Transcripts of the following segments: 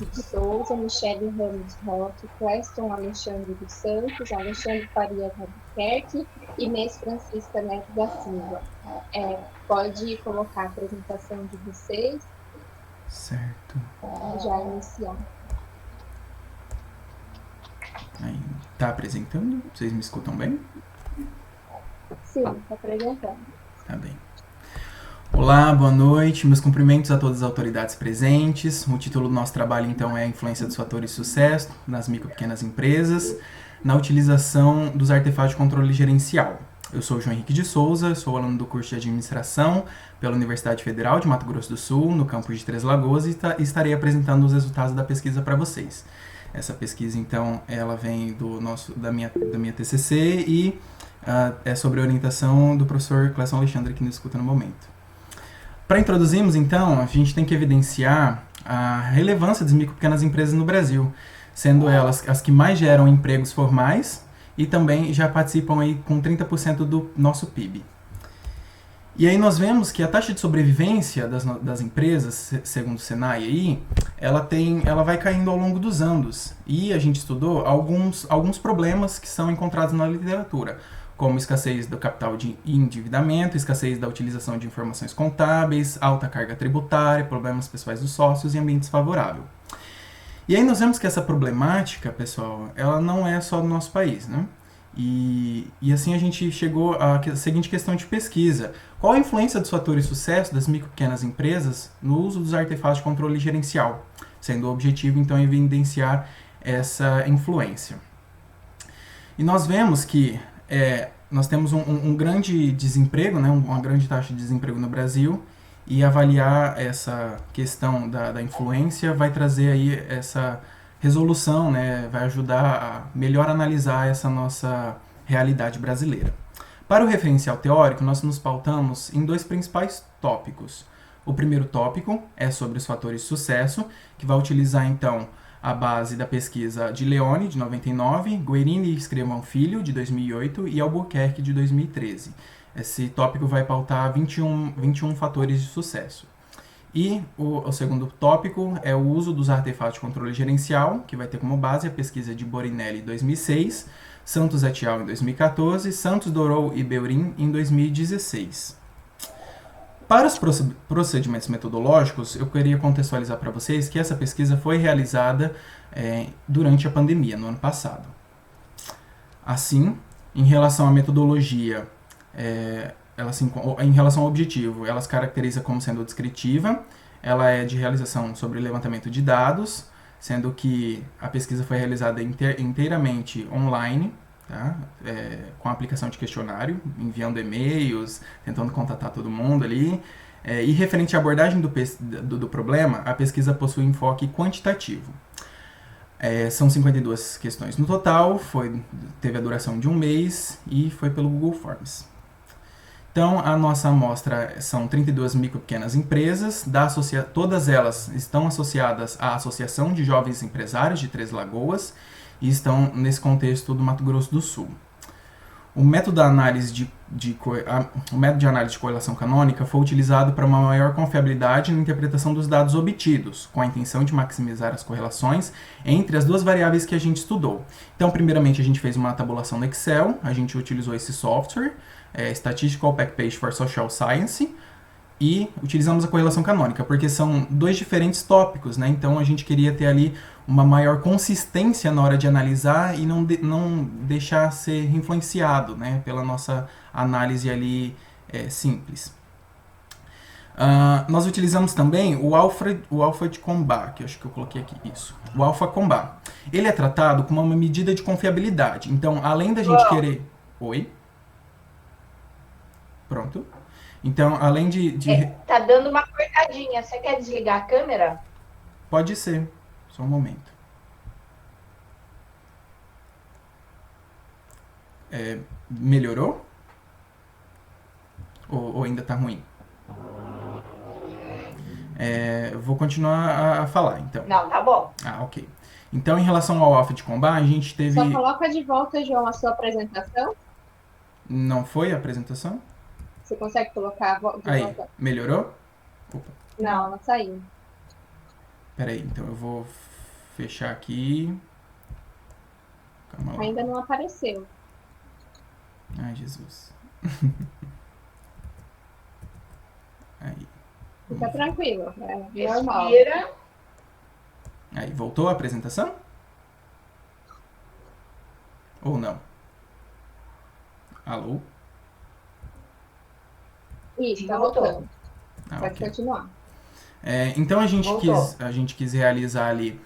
Henrique de Souza, Michele Ramos Roque, Cleston Alexandre dos Santos, Alexandre Farias Albuquerque e Inês Francisca Neto da Silva. Pode colocar a apresentação de vocês Certo. e já iniciar. Aí, tá apresentando? Vocês me escutam bem? Sim, está apresentando. Tá bem. Olá, boa noite. Meus cumprimentos a todas as autoridades presentes. O título do nosso trabalho, então, é a influência dos fatores de sucesso nas micro e pequenas empresas na utilização dos artefatos de controle gerencial. Eu sou o João Henrique de Souza, sou aluno do curso de Administração pela Universidade Federal de Mato Grosso do Sul, no campus de Três Lagoas, e estarei apresentando os resultados da pesquisa para vocês. Essa pesquisa, então, ela vem da minha TCC e é sobre a orientação do professor Cleston Alexandre, que nos escuta no momento. Para introduzirmos, então, a gente tem que evidenciar a relevância das micro e pequenas empresas no Brasil, sendo elas as que mais geram empregos formais e também já participam aí com 30% do nosso PIB. E aí nós vemos que a taxa de sobrevivência das empresas, segundo o Senai, aí, ela vai caindo ao longo dos anos. E a gente estudou alguns problemas que são encontrados na literatura, como escassez do capital de endividamento, escassez da utilização de informações contábeis, alta carga tributária, problemas pessoais dos sócios e ambiente desfavorável. E aí nós vemos que essa problemática, pessoal, ela não é só do nosso país, né? E assim a gente chegou à seguinte questão de pesquisa. Qual a influência dos fatores de sucesso das micro e pequenas empresas no uso dos artefatos de controle gerencial? Sendo o objetivo, então, evidenciar essa influência. E nós vemos que nós temos um grande desemprego, né, uma grande taxa de desemprego no Brasil, e avaliar essa questão da influência vai trazer aí essa resolução, né, vai ajudar a melhor analisar essa nossa realidade brasileira. Para o referencial teórico, nós nos pautamos em dois principais tópicos. O primeiro tópico é sobre os fatores de sucesso, que vai utilizar então a base da pesquisa de Leone, de 99, Guerini e Escrivão Filho, de 2008, e Albuquerque, de 2013. Esse tópico vai pautar 21 fatores de sucesso. E o segundo tópico é o uso dos artefatos de controle gerencial, que vai ter como base a pesquisa de Borinelli em 2006, Santos et al. Em 2014, Santos, Dorou e Beurin em 2016. Para os procedimentos metodológicos, eu queria contextualizar para vocês que essa pesquisa foi realizada durante a pandemia, no ano passado. Assim, em relação à metodologia, em relação ao objetivo, ela se caracteriza como sendo descritiva, ela é de realização sobre levantamento de dados, sendo que a pesquisa foi realizada inteiramente online, tá? Com a aplicação de questionário, enviando e-mails, tentando contatar todo mundo ali. E referente à abordagem do problema, a pesquisa possui enfoque quantitativo. São 52 questões no total, teve a duração de um mês e foi pelo Google Forms. Então, a nossa amostra são 32 micro e pequenas empresas, todas elas estão associadas à Associação de Jovens Empresários de Três Lagoas e estão nesse contexto do Mato Grosso do Sul. O método de análise de correlação canônica foi utilizado para uma maior confiabilidade na interpretação dos dados obtidos, com a intenção de maximizar as correlações entre as duas variáveis que a gente estudou. Então, primeiramente, a gente fez uma tabulação no Excel, a gente utilizou esse software, Statistical Package for Social Science, e utilizamos a correlação canônica, porque são dois diferentes tópicos, né? Então a gente queria ter ali uma maior consistência na hora de analisar e não deixar ser influenciado, né, pela nossa análise ali simples. Nós utilizamos também o Alpha de Combat, que eu acho que eu coloquei aqui, isso. O Alpha Combat. Ele é tratado como uma medida de confiabilidade. Então, além da gente querer... Oi? Pronto. Então, além de... Tá dando uma cortadinha. Você quer desligar a câmera? Pode ser. Só um momento. Melhorou? Ou ainda tá ruim? Vou continuar a falar, então. Não, tá bom. Ok. Então, em relação ao Alpha de Combat, a gente teve... Só coloca de volta, João, a sua apresentação. Não foi a apresentação? Você consegue colocar de volta? Melhorou? Opa. Não saiu. Peraí, então eu vou fechar aqui. Calma lá. Ainda não apareceu. Ai, Jesus. Aí. Fica tranquilo, é normal. Respira. Aí, voltou a apresentação? Ou não? Alô? Isso, tá Voltou. voltando. Ah, Pode ok. continuar. Então a gente Voltou. quis realizar ali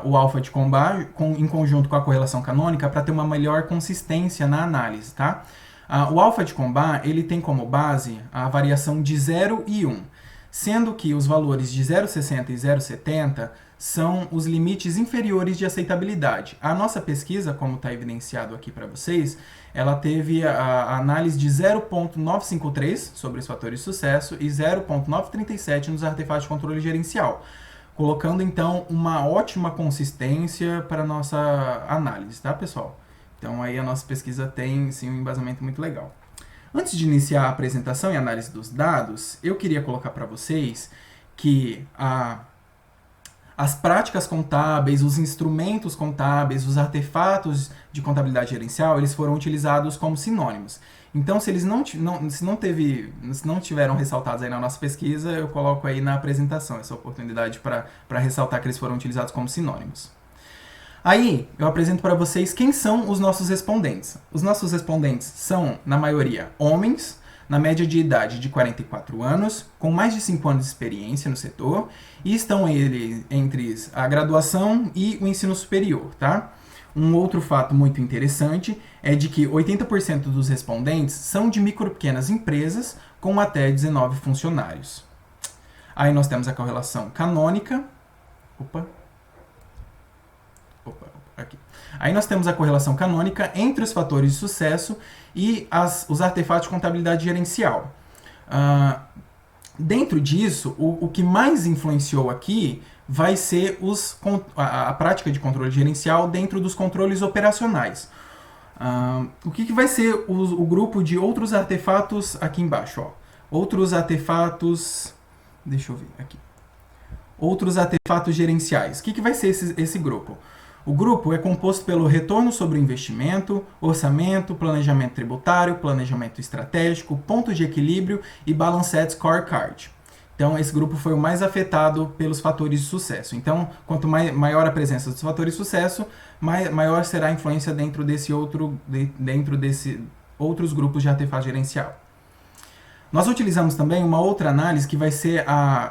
o alfa de Combat em conjunto com a correlação canônica para ter uma melhor consistência na análise, tá? O alfa de Combat ele tem como base a variação de 0 e 1, sendo que os valores de 0,60 e 0,70 são os limites inferiores de aceitabilidade. A nossa pesquisa, como está evidenciado aqui para vocês, ela teve a análise de 0,953 sobre os fatores de sucesso e 0,937 nos artefatos de controle gerencial, colocando então uma ótima consistência para a nossa análise, tá, pessoal? Então aí a nossa pesquisa tem sim um embasamento muito legal. Antes de iniciar a apresentação e análise dos dados, eu queria colocar para vocês que as práticas contábeis, os instrumentos contábeis, os artefatos de contabilidade gerencial, eles foram utilizados como sinônimos. Então, se eles não tiveram ressaltados aí na nossa pesquisa, eu coloco aí na apresentação essa oportunidade para ressaltar que eles foram utilizados como sinônimos. Aí, eu apresento para vocês quem são os nossos respondentes. Os nossos respondentes são, na maioria, homens, na média de idade de 44 anos, com mais de 5 anos de experiência no setor, e estão entre a graduação e o ensino superior, tá? Um outro fato muito interessante é de que 80% dos respondentes são de micro e pequenas empresas com até 19 funcionários. Aí nós temos a correlação canônica. Aqui. Aí nós temos a correlação canônica entre os fatores de sucesso e os artefatos de contabilidade gerencial. Dentro disso, o que mais influenciou aqui vai ser a prática de controle gerencial dentro dos controles operacionais. O que vai ser o grupo de outros artefatos aqui embaixo? Ó. Outros artefatos... Deixa eu ver aqui. Outros artefatos gerenciais. O que vai ser esse grupo? O grupo é composto pelo retorno sobre o investimento, orçamento, planejamento tributário, planejamento estratégico, ponto de equilíbrio e Balanced Scorecard. Então, esse grupo foi o mais afetado pelos fatores de sucesso. Então, quanto maior a presença dos fatores de sucesso, maior será a influência dentro desse outros grupos de artefato gerencial. Nós utilizamos também uma outra análise que vai ser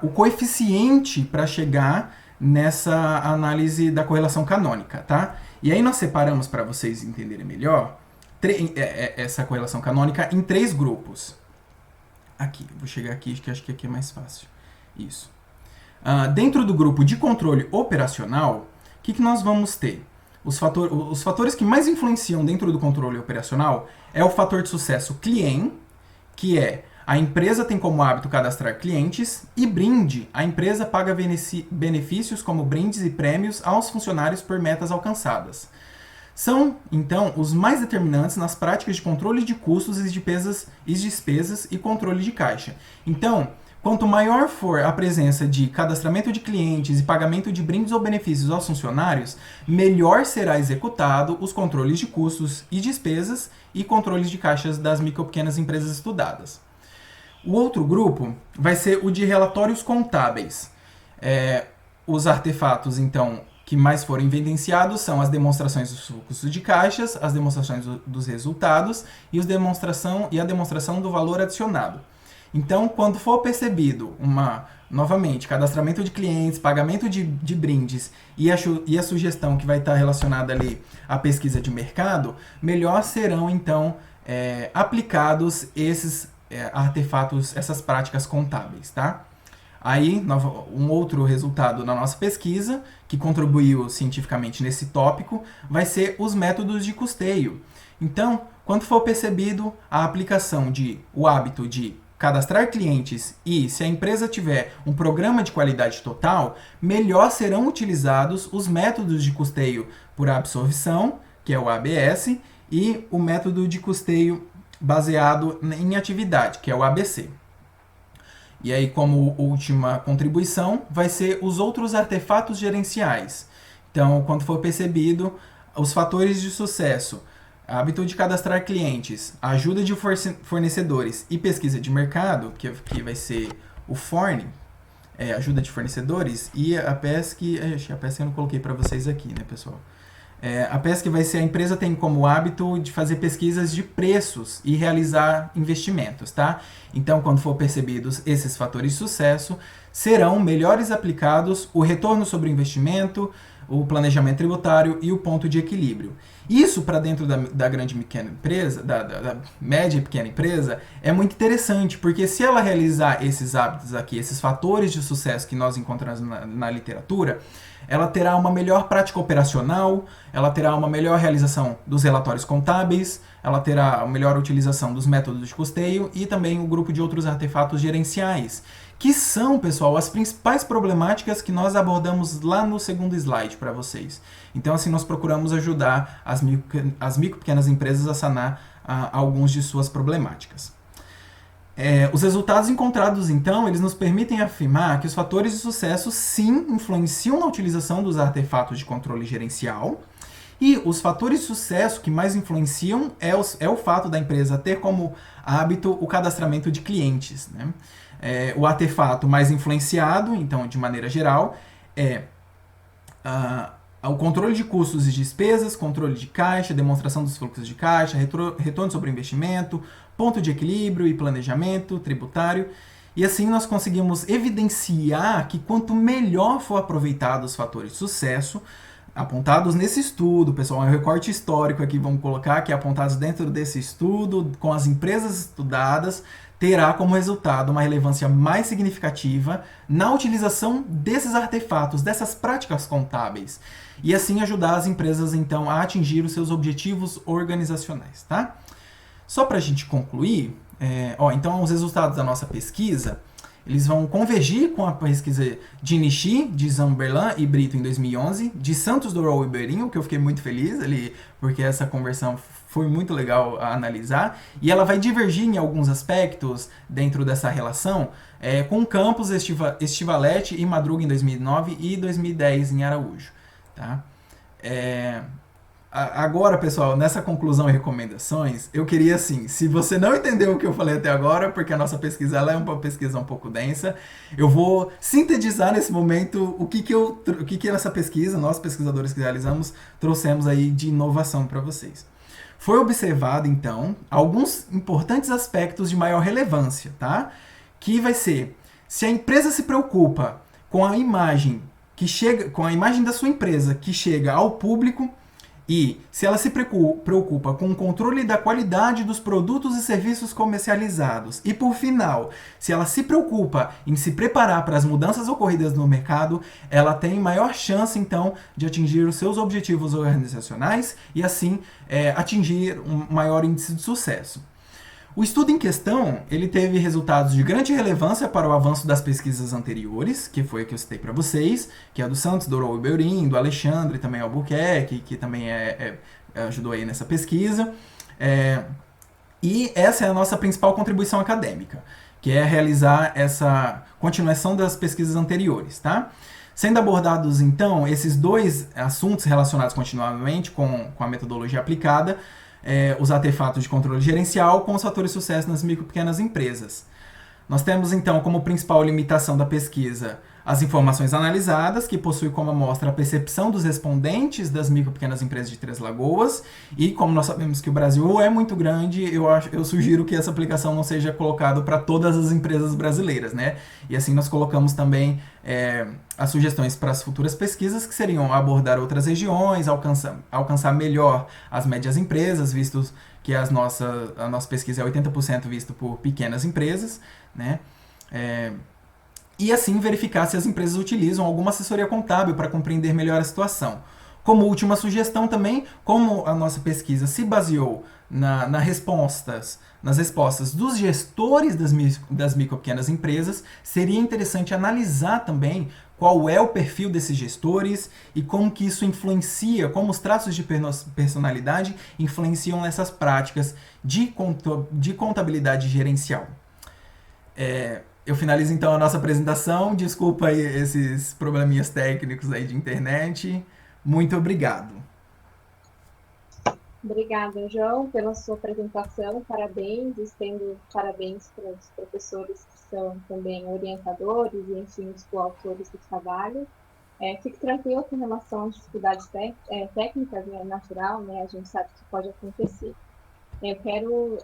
o coeficiente para chegar nessa análise da correlação canônica, tá? E aí nós separamos, para vocês entenderem melhor, essa correlação canônica em 3 grupos. Aqui, vou chegar aqui, que acho que aqui é mais fácil. Isso. Dentro do grupo de controle operacional, o que nós vamos ter? Os fatores que mais influenciam dentro do controle operacional é o fator de sucesso cliente, que é a empresa tem como hábito cadastrar clientes, e brinde, a empresa paga benefícios como brindes e prêmios aos funcionários por metas alcançadas. São, então, os mais determinantes nas práticas de controle de custos e despesas e controle de caixa. Então, quanto maior for a presença de cadastramento de clientes e pagamento de brindes ou benefícios aos funcionários, melhor será executado os controles de custos e despesas e controles de caixas das micro e pequenas empresas estudadas. O outro grupo vai ser o de relatórios contábeis. Os artefatos, então, que mais foram evidenciados são as demonstrações dos fluxos de caixas, as demonstrações dos resultados e a demonstração do valor adicionado. Então, quando for percebido novamente, cadastramento de clientes, pagamento de brindes e a sugestão que vai estar relacionada ali à pesquisa de mercado, melhor serão, então, aplicados esses artefatos, essas práticas contábeis, tá? Aí, um outro resultado da nossa pesquisa, que contribuiu cientificamente nesse tópico, vai ser os métodos de custeio. Então, quando for percebido a aplicação o hábito de cadastrar clientes e, se a empresa tiver um programa de qualidade total, melhor serão utilizados os métodos de custeio por absorção, que é o ABS, e o método de custeio baseado em atividade, que é o ABC. E aí, como última contribuição, vai ser os outros artefatos gerenciais, Então, quando for percebido, os fatores de sucesso, hábito de cadastrar clientes, ajuda de fornecedores e pesquisa de mercado, que vai ser o FORN, ajuda de fornecedores, e a PESC eu não coloquei para vocês aqui, né, pessoal? A PESC vai ser, a empresa tem como hábito de fazer pesquisas de preços e realizar investimentos, tá? Então, quando for percebidos esses fatores de sucesso, serão melhores aplicados o retorno sobre o investimento, o planejamento tributário e o ponto de equilíbrio. Isso para dentro da grande e pequena empresa, da média e pequena empresa, é muito interessante, porque se ela realizar esses hábitos aqui, esses fatores de sucesso que nós encontramos na literatura, ela terá uma melhor prática operacional, ela terá uma melhor realização dos relatórios contábeis, ela terá a melhor utilização dos métodos de custeio e também um grupo de outros artefatos gerenciais, que são, pessoal, as principais problemáticas que nós abordamos lá no segundo slide para vocês. Então, assim, nós procuramos ajudar as micro pequenas empresas a sanar alguns de suas problemáticas. Os resultados encontrados, então, eles nos permitem afirmar que os fatores de sucesso, sim, influenciam na utilização dos artefatos de controle gerencial, e os fatores de sucesso que mais influenciam é o fato da empresa ter como hábito o cadastramento de clientes, né? O artefato mais influenciado, então, de maneira geral, o controle de custos e despesas, controle de caixa, demonstração dos fluxos de caixa, retorno sobre o investimento, ponto de equilíbrio e planejamento tributário. E assim nós conseguimos evidenciar que quanto melhor for aproveitado os fatores de sucesso, apontados nesse estudo, pessoal, é um recorte histórico aqui, vamos colocar aqui, apontados dentro desse estudo, com as empresas estudadas, terá como resultado uma relevância mais significativa na utilização desses artefatos, dessas práticas contábeis, e assim ajudar as empresas, então, a atingir os seus objetivos organizacionais, tá? Só para a gente concluir, então os resultados da nossa pesquisa, eles vão convergir com a pesquisa de Nishi, de Zamberlan e Brito em 2011, de Santos Durão e Beirinho, que eu fiquei muito feliz ali, porque essa conversão foi muito legal a analisar, e ela vai divergir em alguns aspectos dentro dessa relação, com Campos, Estivalete e Madruga em 2009 e 2010 em Araújo. Tá? Agora, pessoal, nessa conclusão e recomendações, eu queria, assim, se você não entendeu o que eu falei até agora, porque a nossa pesquisa ela é uma pesquisa um pouco densa, eu vou sintetizar nesse momento o que nessa pesquisa, nós pesquisadores que realizamos, trouxemos aí de inovação para vocês. Foi observado, então, alguns importantes aspectos de maior relevância, tá? Que vai ser, se a empresa se preocupa com a imagem da sua empresa que chega ao público, e se ela se preocupa com o controle da qualidade dos produtos e serviços comercializados. E por final, se ela se preocupa em se preparar para as mudanças ocorridas no mercado, ela tem maior chance, então, de atingir os seus objetivos organizacionais e, assim, atingir um maior índice de sucesso. O estudo em questão, ele teve resultados de grande relevância para o avanço das pesquisas anteriores, que foi a que eu citei para vocês, que é a do Santos, do Durão e Beurin, do Alexandre, também Albuquerque, que também ajudou aí nessa pesquisa. E essa é a nossa principal contribuição acadêmica, que é realizar essa continuação das pesquisas anteriores, tá? Sendo abordados, então, esses dois assuntos relacionados continuamente com a metodologia aplicada, os artefatos de controle gerencial com os fatores de sucesso nas micro e pequenas empresas. Nós temos, então, como principal limitação da pesquisa as informações analisadas, que possui como amostra a percepção dos respondentes das micro e pequenas empresas de Três Lagoas, e como nós sabemos que o Brasil é muito grande, eu sugiro que essa aplicação não seja colocada para todas as empresas brasileiras, né? E assim nós colocamos também as sugestões para as futuras pesquisas, que seriam abordar outras regiões, alcançar melhor as médias empresas, visto que a nossa pesquisa é 80% visto por pequenas empresas, né? E assim verificar se as empresas utilizam alguma assessoria contábil para compreender melhor a situação. Como última sugestão também, como a nossa pesquisa se baseou nas respostas dos gestores das micro e pequenas empresas, seria interessante analisar também qual é o perfil desses gestores e como que isso influencia, como os traços de personalidade influenciam nessas práticas de contabilidade gerencial. Eu finalizo então a nossa apresentação. Desculpa aí esses probleminhas técnicos aí de internet, Muito obrigado. Obrigada, João, pela sua apresentação. Parabéns, estendo parabéns para os professores que são também orientadores e, enfim, os coautores do trabalho. Fique tranquilo com relação às dificuldades técnicas, né, natural, né, a gente sabe que pode acontecer. Eu quero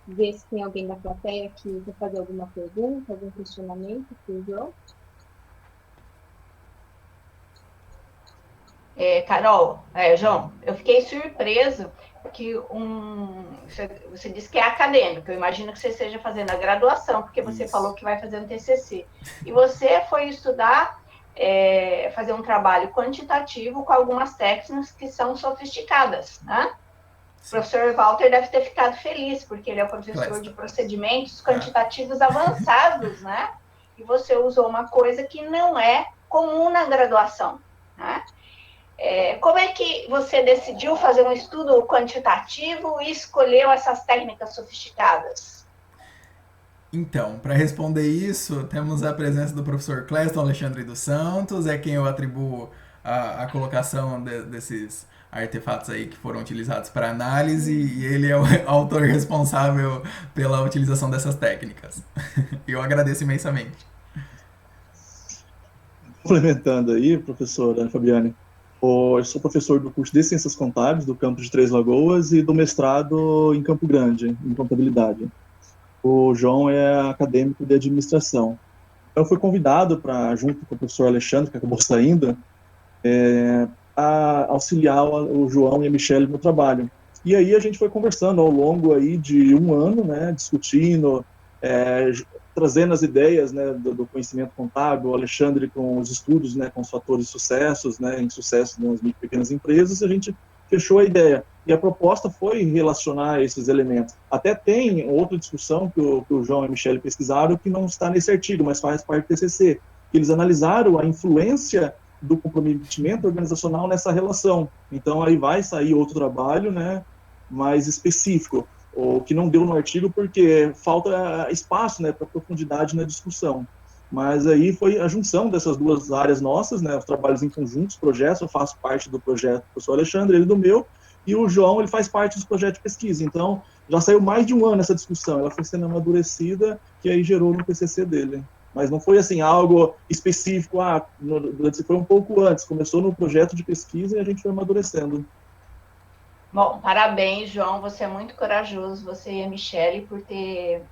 ver se tem alguém da plateia que quer fazer alguma pergunta, algum questionamento para o João. Carol, João, eu fiquei surpreso que você disse que é acadêmico, eu imagino que você esteja fazendo a graduação, porque você falou que vai fazer um TCC. E você foi estudar, fazer um trabalho quantitativo com algumas técnicas que são sofisticadas, né? O professor Walter deve ter ficado feliz, porque ele é o professor de procedimentos quantitativos avançados, né? E você usou uma coisa que não é comum na graduação, né? Como é que você decidiu fazer um estudo quantitativo e escolheu essas técnicas sofisticadas? Então, para responder isso, temos a presença do professor Cléston Alexandre dos Santos, é quem eu atribuo a colocação desses artefatos aí que foram utilizados para análise, e ele é o autor responsável pela utilização dessas técnicas. Eu agradeço imensamente. Complementando aí, professora Fabiane, eu sou professor do curso de Ciências Contábeis do campus de Três Lagoas e do mestrado em Campo Grande, em Contabilidade. O João é acadêmico de administração. Eu fui convidado para, junto com o professor Alexandre, que acabou saindo, a auxiliar o João e a Michelle no trabalho. E aí a gente foi conversando ao longo aí de um ano, né, discutindo, trazendo as ideias, né, do conhecimento contábil, o Alexandre com os estudos, né, com os fatores de sucessos, né, em sucesso nas micro e pequenas empresas, a gente fechou a ideia. E a proposta foi relacionar esses elementos. Até tem outra discussão que o João e a Michelle pesquisaram, que não está nesse artigo, mas faz parte do TCC. Eles analisaram a influência do comprometimento organizacional nessa relação. Então, aí vai sair outro trabalho, né, mais específico, o que não deu no artigo porque falta espaço, né, para profundidade na discussão. Mas aí foi a junção dessas duas áreas nossas, né, os trabalhos em conjunto, os projetos. Eu faço parte do projeto do professor Alexandre, ele do meu, e o João, ele faz parte dos projetos de pesquisa. Então, já saiu mais de um ano essa discussão, ela foi sendo amadurecida, que aí gerou no TCC dele. Mas não foi assim algo específico, foi um pouco antes, começou no projeto de pesquisa e a gente foi amadurecendo. Bom, parabéns, João, você é muito corajoso, você e a Michelle, por ter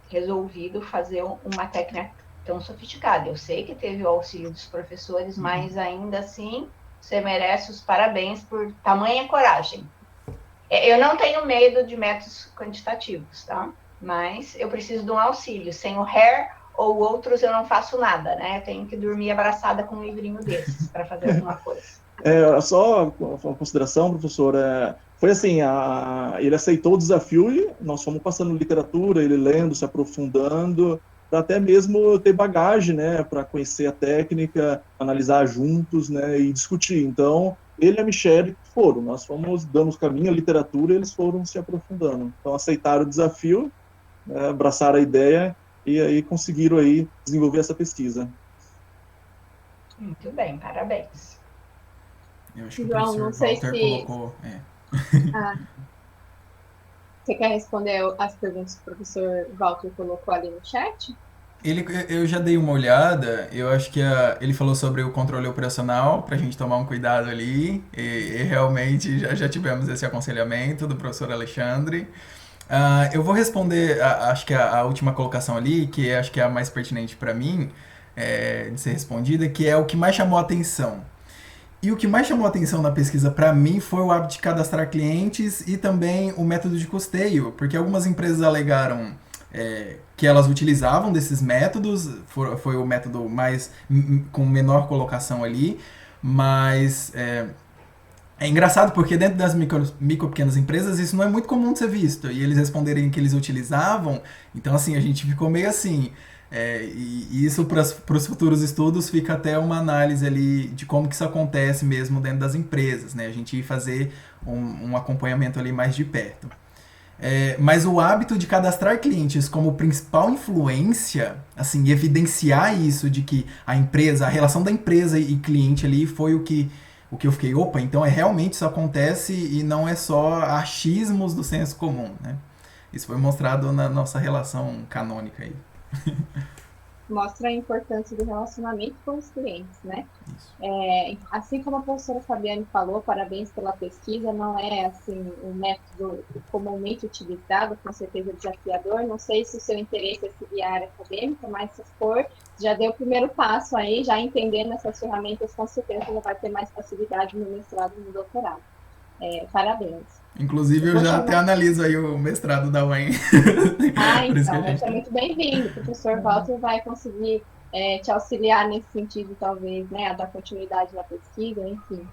resolvido fazer uma técnica tão sofisticada. Eu sei que teve o auxílio dos professores, mas ainda assim, você merece os parabéns por tamanha coragem. Eu não tenho medo de métodos quantitativos, tá? Mas eu preciso de um auxílio. Sem o Hare ou outros, eu não faço nada, né? Eu tenho que dormir abraçada com um livrinho desses para fazer alguma coisa. Só uma consideração, professor, foi assim, ele aceitou o desafio e nós fomos passando literatura, ele lendo, se aprofundando, para até mesmo ter bagagem, né, para conhecer a técnica, analisar juntos, né, e discutir. Então, ele e a Michelle nós fomos dando os caminhos, a literatura, e eles foram se aprofundando. Então, aceitaram o desafio, né, abraçaram a ideia e aí conseguiram aí desenvolver essa pesquisa. Muito bem, parabéns. Eu acho que João, o professor Walter colocou... Você quer responder as perguntas que o professor Walter colocou ali no chat? Eu já dei uma olhada, eu acho que ele falou sobre o controle operacional, para a gente tomar um cuidado ali, e realmente já tivemos esse aconselhamento do professor Alexandre. Eu vou responder, acho que a última colocação ali, que acho que é a mais pertinente para mim, de ser respondida, que é o que mais chamou a atenção. E o que mais chamou a atenção na pesquisa para mim foi o hábito de cadastrar clientes e também o método de custeio, porque algumas empresas alegaram que elas utilizavam desses métodos, foi o método mais com menor colocação ali, mas é engraçado porque dentro das micro pequenas empresas isso não é muito comum de ser visto, e eles responderem que eles utilizavam, então assim, a gente ficou meio assim... e isso para os futuros estudos fica até uma análise ali de como que isso acontece mesmo dentro das empresas, né? A gente ir fazer um acompanhamento ali mais de perto. Mas o hábito de cadastrar clientes como principal influência, assim, evidenciar isso de que a relação da empresa e cliente ali foi o que o que eu fiquei, opa, então realmente isso acontece e não é só achismos do senso comum, né? Isso foi mostrado na nossa relação canônica aí. Mostra a importância do relacionamento com os clientes, né? Isso. Assim como a professora Fabiane falou, parabéns pela pesquisa, não é assim um método comumente utilizado, com certeza desafiador. Não sei se o seu interesse é seguir a área acadêmica, mas se for, já deu o primeiro passo aí, já entendendo essas ferramentas, com certeza já vai ter mais facilidade no mestrado e no doutorado. Parabéns. Inclusive, eu já até analiso aí o mestrado da UEM. Por isso que a Então, vai gente ser muito bem-vindo. O professor Walter vai conseguir te auxiliar nesse sentido, talvez, né, a dar continuidade na pesquisa, enfim.